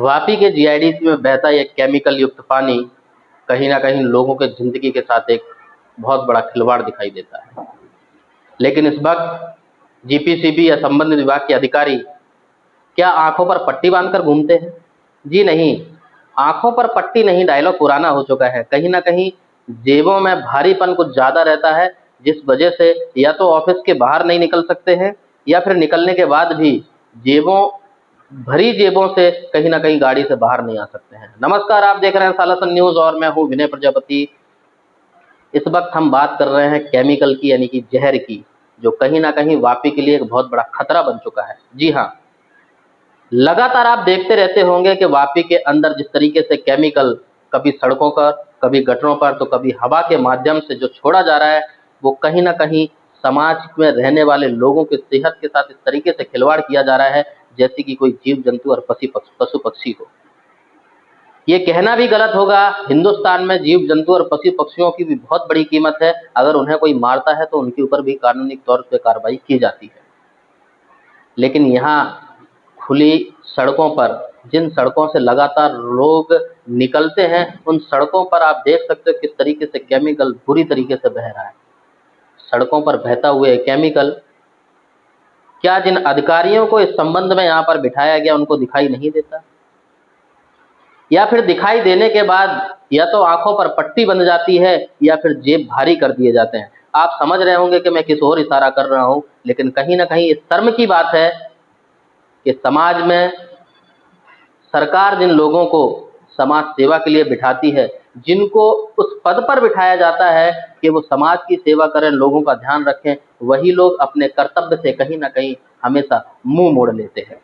वापी के जीआईडीसी में बहता यह केमिकल युक्त पानी कहीं ना कहीं लोगों के जिंदगी के साथ एक बहुत बड़ा खिलवाड़ दिखाई देता है। लेकिन इस वक्त जीपीसीबी या संबंधित विभाग के अधिकारी क्या आंखों पर पट्टी बांधकर घूमते हैं? जी नहीं, आंखों पर पट्टी नहीं, डायलॉग पुराना हो चुका है। कहीं ना कहीं जेबों में भारीपन कुछ ज्यादा रहता है, जिस वजह से या तो ऑफिस के बाहर नहीं निकल सकते हैं या फिर निकलने के बाद भी भरी जेबों से कहीं ना कहीं गाड़ी से बाहर नहीं आ सकते हैं। नमस्कार, आप देख रहे हैं सालासन न्यूज और मैं हूं विनय प्रजापति। इस वक्त हम बात कर रहे हैं केमिकल की, यानी कि जहर की, जो कहीं ना कहीं वापी के लिए एक बहुत बड़ा खतरा बन चुका है। जी हाँ, लगातार आप देखते रहते होंगे कि वापी के अंदर जिस तरीके से केमिकल कभी सड़कों पर, कभी गटरों पर, तो कभी हवा के माध्यम से जो छोड़ा जा रहा है, वो कहीं ना कहीं समाज में रहने वाले लोगों की सेहत के साथ इस तरीके से खिलवाड़ किया जा रहा है जैसे कि कोई जीव जंतु और पशु पक्षी हो। ये कहना भी गलत होगा, हिंदुस्तान में जीव जंतु और पशु पक्षियों की भी बहुत बड़ी कीमत है। अगर उन्हें कोई मारता है तो उनके ऊपर भी कानूनी तौर पर कार्रवाई की जाती है। लेकिन यहाँ खुली सड़कों पर, जिन सड़कों से लगातार लोग निकलते हैं, उन सड़कों पर आप देख सकते हो किस तरीके से केमिकल बुरी तरीके से बह रहा है। सड़कों पर बहता हुए केमिकल, क्या जिन अधिकारियों को इस संबंध में यहाँ पर बिठाया गया उनको दिखाई नहीं देता? या फिर दिखाई देने के बाद या तो आंखों पर पट्टी बंध जाती है या फिर जेब भारी कर दिए जाते हैं। आप समझ रहे होंगे कि मैं किस ओर इशारा कर रहा हूं, लेकिन कहीं ना कहीं इस शर्म की बात है कि समाज में सरकार जिन लोगों को समाज सेवा के लिए बिठाती है, जिनको उस पद पर बिठाया जाता है कि वो समाज की सेवा करें, लोगों का ध्यान रखें, वही लोग अपने कर्तव्य से कहीं ना कहीं हमेशा मुंह मोड़ लेते हैं।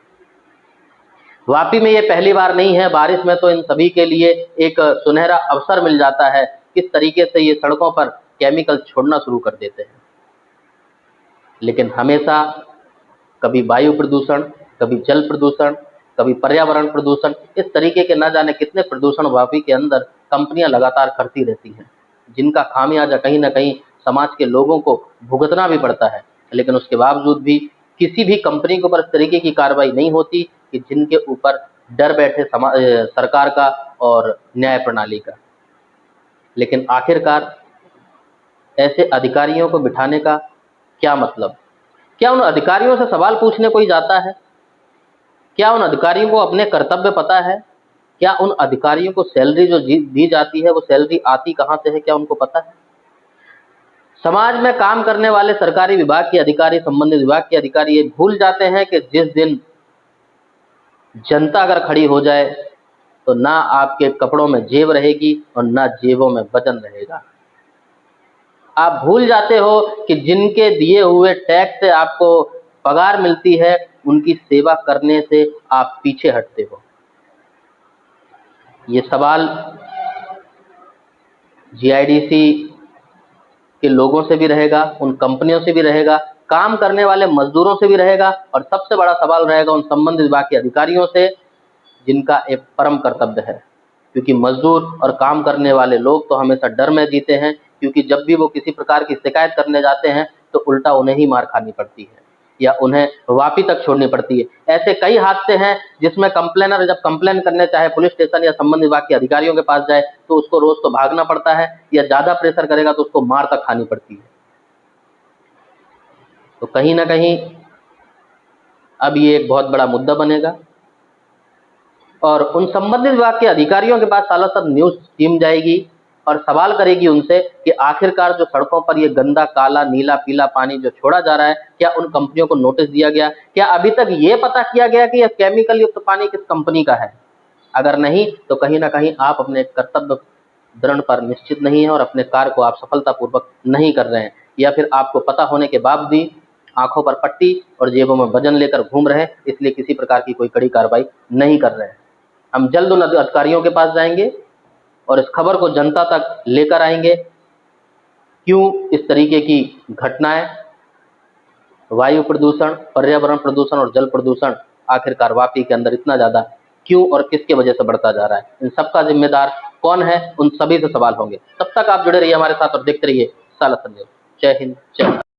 वापी में ये पहली बार नहीं है, बारिश में तो इन सभी के लिए एक सुनहरा अवसर मिल जाता है। किस तरीके से ये सड़कों पर केमिकल छोड़ना शुरू कर देते हैं। लेकिन हमेशा कभी वायु प्रदूषण, कभी जल प्रदूषण, कभी पर्यावरण प्रदूषण, इस तरीके के न जाने कितने प्रदूषण वापी के अंदर कंपनियां लगातार करती रहती हैं, जिनका खामियाजा कहीं ना कहीं समाज के लोगों को भुगतना भी पड़ता है। लेकिन उसके बावजूद भी किसी भी कंपनी के ऊपर इस तरीके की कार्रवाई नहीं होती कि जिनके ऊपर डर बैठे सरकार का और न्याय प्रणाली का। लेकिन आखिरकार ऐसे अधिकारियों को बिठाने का क्या मतलब? क्या उन अधिकारियों से सवाल पूछने कोई जाता है? क्या उन अधिकारियों को अपने कर्तव्य पता है? क्या उन अधिकारियों को सैलरी जो दी जाती है वो सैलरी आती कहां से है, क्या उनको पता है? समाज में काम करने वाले सरकारी विभाग के अधिकारी, संबंधित विभाग के अधिकारी ये भूल जाते हैं कि जिस दिन जनता अगर खड़ी हो जाए तो ना आपके कपड़ों में जेब रहेगी और ना जेबों में वजन रहेगा। आप भूल जाते हो कि जिनके दिए हुए टैक्स से आपको पगार मिलती है, उनकी सेवा करने से आप पीछे हटते हो। ये सवाल जीआईडीसी के लोगों से भी रहेगा, उन कंपनियों से भी रहेगा, काम करने वाले मजदूरों से भी रहेगा, और सबसे बड़ा सवाल रहेगा उन संबंधित विभाग के अधिकारियों से, जिनका एक परम कर्तव्य है। क्योंकि मजदूर और काम करने वाले लोग तो हमेशा डर में जीते हैं, क्योंकि जब भी वो किसी प्रकार की शिकायत करने जाते हैं तो उल्टा उन्हें ही मार खानी पड़ती है या उन्हें वापी तक छोड़नी पड़ती है। ऐसे कई हादसे हैं जिसमें कंप्लेनर जब कंप्लेन करने चाहे पुलिस स्टेशन या संबंधित विभाग के अधिकारियों के पास जाए तो उसको रोज तो भागना पड़ता है, या ज्यादा प्रेशर करेगा तो उसको मार तक खानी पड़ती है। तो कहीं ना कहीं अब ये एक बहुत बड़ा मुद्दा बनेगा और उन संबंधित विभाग के अधिकारियों के पास सालासन न्यूज टीम जाएगी और सवाल करेगी उनसे कि आखिरकार जो सड़कों पर ये गंदा काला नीला पीला पानी जो छोड़ा जा रहा है, क्या उन कंपनियों को नोटिस दिया गया? क्या अभी तक ये पता किया गया कि यह केमिकल युक्त पानी किस कंपनी का है? अगर नहीं तो कहीं ना कहीं आप अपने कर्तव्य दृढ़ पर निश्चित नहीं है और अपने कार्य को आप सफलतापूर्वक नहीं कर रहे हैं, या फिर आपको पता होने के बाद भी आंखों पर पट्टी और जेबों में वजन लेकर घूम रहे हैं, इसलिए किसी प्रकार की कोई कड़ी कार्रवाई नहीं कर रहे हैं। हम जल्द उन अधिकारियों के पास जाएंगे और इस खबर को जनता तक लेकर आएंगे। क्यों इस तरीके की घटनाएं, वायु प्रदूषण, पर्यावरण प्रदूषण और जल प्रदूषण आखिरकार वापी के अंदर इतना ज्यादा क्यों और किसके वजह से बढ़ता जा रहा है? इन सबका जिम्मेदार कौन है? उन सभी से सवाल होंगे। तब तक आप जुड़े रहिए हमारे साथ और देखते रहिए सालासन न्यूज। जय हिंद, जय भारत।